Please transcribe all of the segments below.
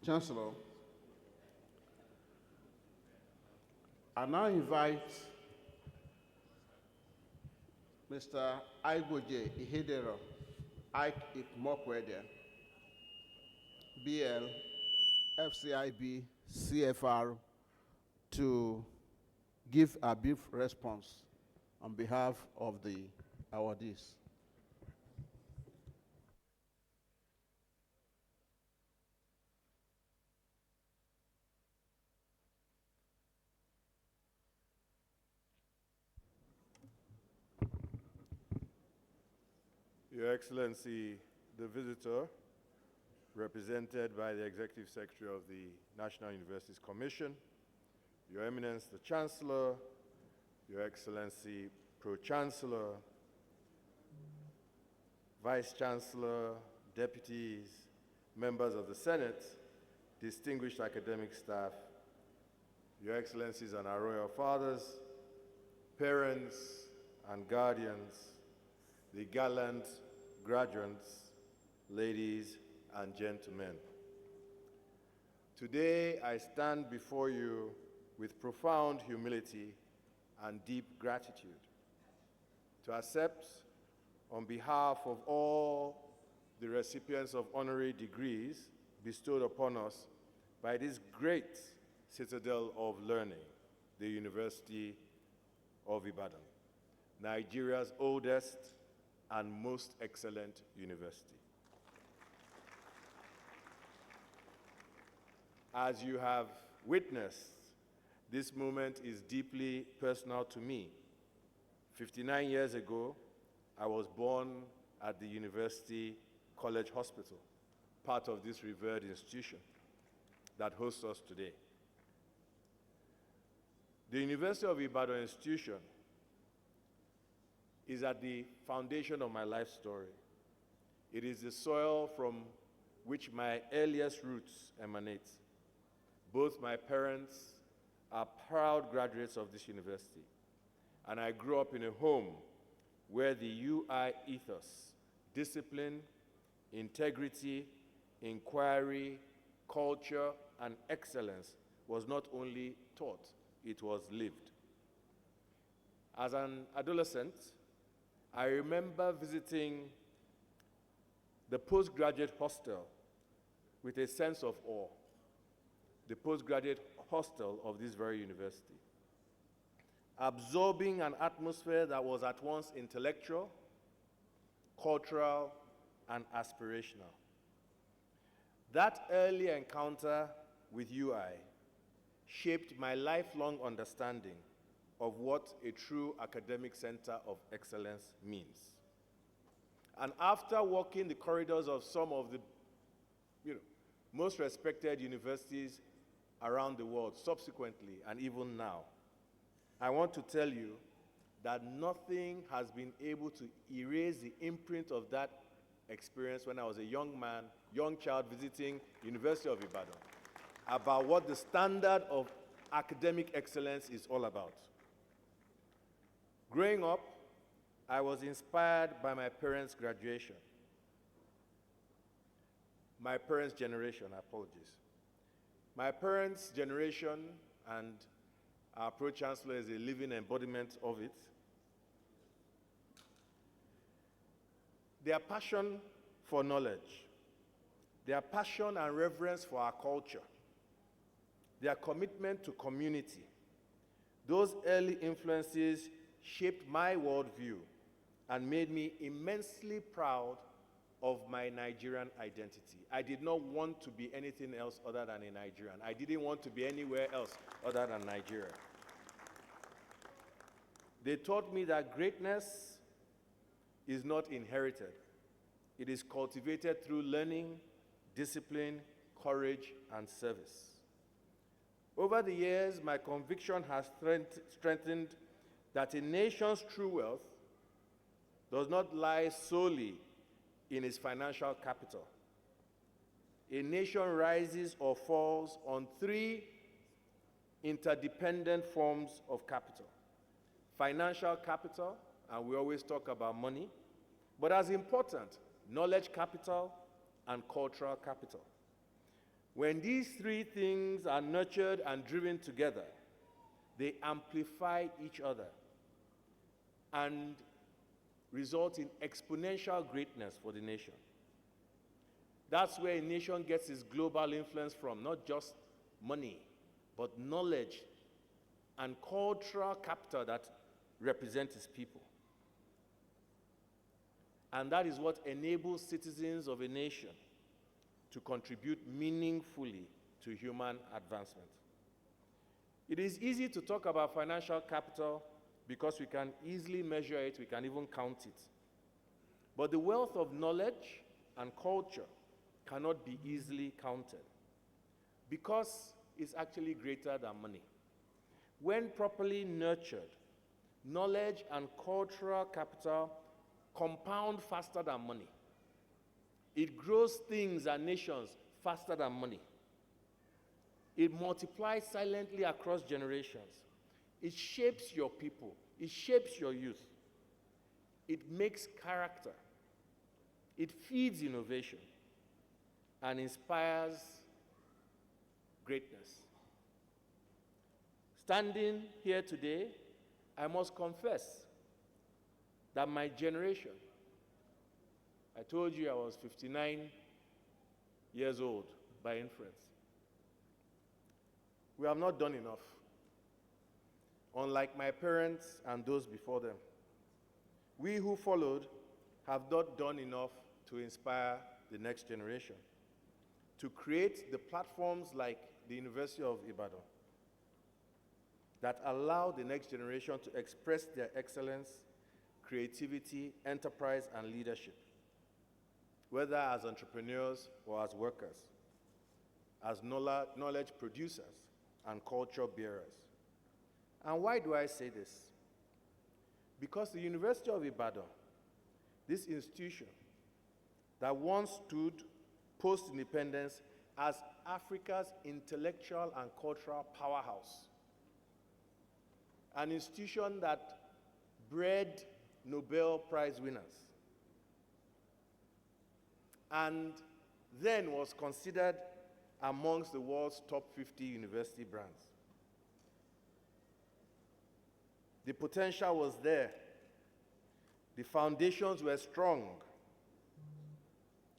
Chancellor, I now invite Mr. Aigboje Ihedero, Aig-Imoukhuede, BL, FCIB, CFR, to give a brief response on behalf of the awardees. Your Excellency, the visitor, represented by the Executive Secretary of the National Universities Commission, Your Eminence, the Chancellor, Your Excellency, Pro-Chancellor, Vice-Chancellor, deputies, members of the Senate, distinguished academic staff, Your Excellencies and our Royal Fathers, parents and guardians, the gallant graduates, ladies and gentlemen. Today, I stand before you with profound humility and deep gratitude to accept, on behalf of all the recipients of honorary degrees bestowed upon us by this great citadel of learning, the University of Ibadan, Nigeria's oldest and most excellent university. As you have witnessed, this moment is deeply personal to me. 59 years ago, I was born at the University College Hospital, part of this revered institution that hosts us today. The University of Ibadan institution is at the foundation of my life story. It is the soil from which my earliest roots emanate. Both my parents are proud graduates of this university, and I grew up in a home where the UI ethos, discipline, integrity, inquiry, culture, and excellence was not only taught, it was lived. As an adolescent, I remember visiting the postgraduate hostel with a sense of awe, the postgraduate hostel of this very university, absorbing an atmosphere that was at once intellectual, cultural, and aspirational. That early encounter with UI shaped my lifelong understanding of what a true academic center of excellence means. And after walking the corridors of some of the most respected universities around the world subsequently and even now, I want to tell you that nothing has been able to erase the imprint of that experience when I was a young child visiting University of Ibadan, about what the standard of academic excellence is all about. Growing up, I was inspired by my parents' graduation. My parents' generation, apologies. My parents' generation, and our Pro-Chancellor is a living embodiment of it. Their passion for knowledge, their passion and reverence for our culture, their commitment to community, those early influences shaped my worldview and made me immensely proud of my Nigerian identity. I did not want to be anything else other than a Nigerian. I didn't want to be anywhere else other than Nigeria. They taught me that greatness is not inherited. It is cultivated through learning, discipline, courage, and service. Over the years, my conviction has strengthened that a nation's true wealth does not lie solely in its financial capital. A nation rises or falls on three interdependent forms of capital. Financial capital, and we always talk about money, but as important, knowledge capital and cultural capital. When these three things are nurtured and driven together, they amplify each other and result in exponential greatness for the nation. That's where a nation gets its global influence from, not just money, but knowledge and cultural capital that represent its people. And that is what enables citizens of a nation to contribute meaningfully to human advancement. It is easy to talk about financial capital because we can easily measure it, we can even count it. But the wealth of knowledge and culture cannot be easily counted because it's actually greater than money. When properly nurtured, knowledge and cultural capital compound faster than money. It grows things and nations faster than money. It multiplies silently across generations. It shapes your people. It shapes your youth. It makes character. It feeds innovation and inspires greatness. Standing here today, I must confess that my generation, I told you I was 59 years old by inference. We have not done enough, unlike my parents and those before them. We who followed have not done enough to inspire the next generation, to create the platforms like the University of Ibadan that allow the next generation to express their excellence, creativity, enterprise, and leadership, whether as entrepreneurs or as workers, as knowledge producers and culture bearers. And why do I say this? Because the University of Ibadan, this institution that once stood post-independence as Africa's intellectual and cultural powerhouse, an institution that bred Nobel Prize winners, and then was considered amongst the world's top 50 university brands. The potential was there. The foundations were strong.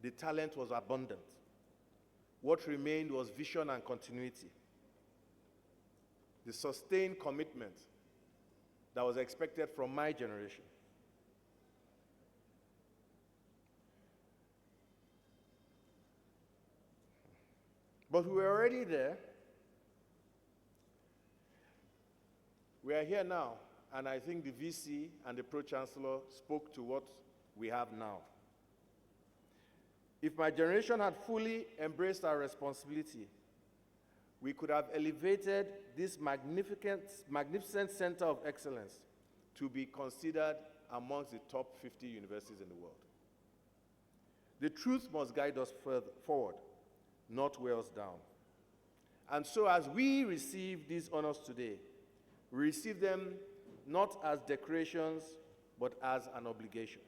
The talent was abundant. What remained was vision and continuity. The sustained commitment that was expected from my generation. But we were already there. We are here now, and I think the VC and the Pro-Chancellor spoke to what we have now. If my generation had fully embraced our responsibility, we could have elevated this magnificent center of excellence to be considered amongst the top 50 universities in the world. The truth must guide us forward, not weigh us down. And so as we receive these honors today, we receive them not as decorations, but as an obligation.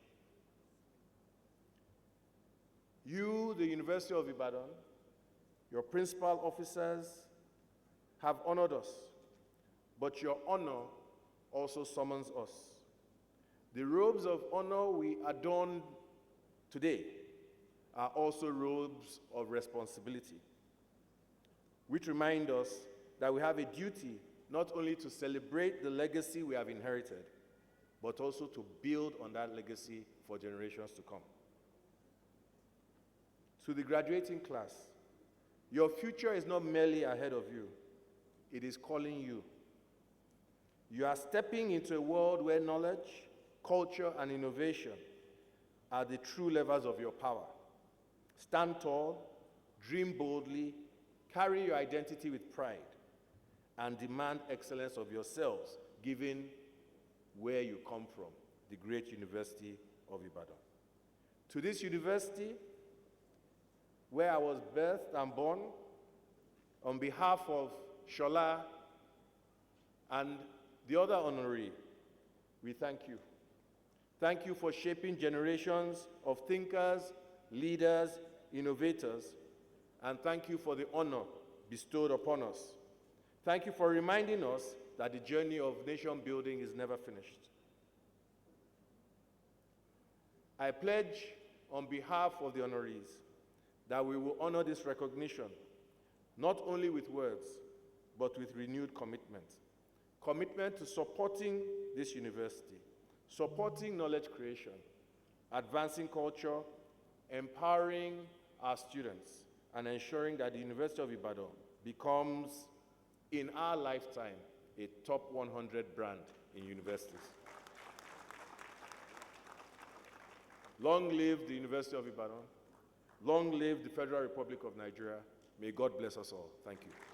You, the University of Ibadan, your principal officers have honored us, but your honor also summons us. The robes of honor we adorn today are also robes of responsibility, which remind us that we have a duty not only to celebrate the legacy we have inherited, but also to build on that legacy for generations to come. To the graduating class, your future is not merely ahead of you, it is calling you. You are stepping into a world where knowledge, culture, and innovation are the true levers of your power. Stand tall, dream boldly, carry your identity with pride, and demand excellence of yourselves, given where you come from, the great University of Ibadan. To this university, where I was birthed and born, on behalf of Shola and the other honoree, we thank you. Thank you for shaping generations of thinkers, leaders, innovators, and thank you for the honor bestowed upon us. Thank you for reminding us that the journey of nation building is never finished. I pledge on behalf of the honorees that we will honor this recognition, not only with words, but with renewed commitment. Commitment to supporting this university, supporting knowledge creation, advancing culture, empowering our students, and ensuring that the University of Ibadan becomes, in our lifetime, a top 100 brand in universities. Long live the University of Ibadan. Long live the Federal Republic of Nigeria. May God bless us all. Thank you.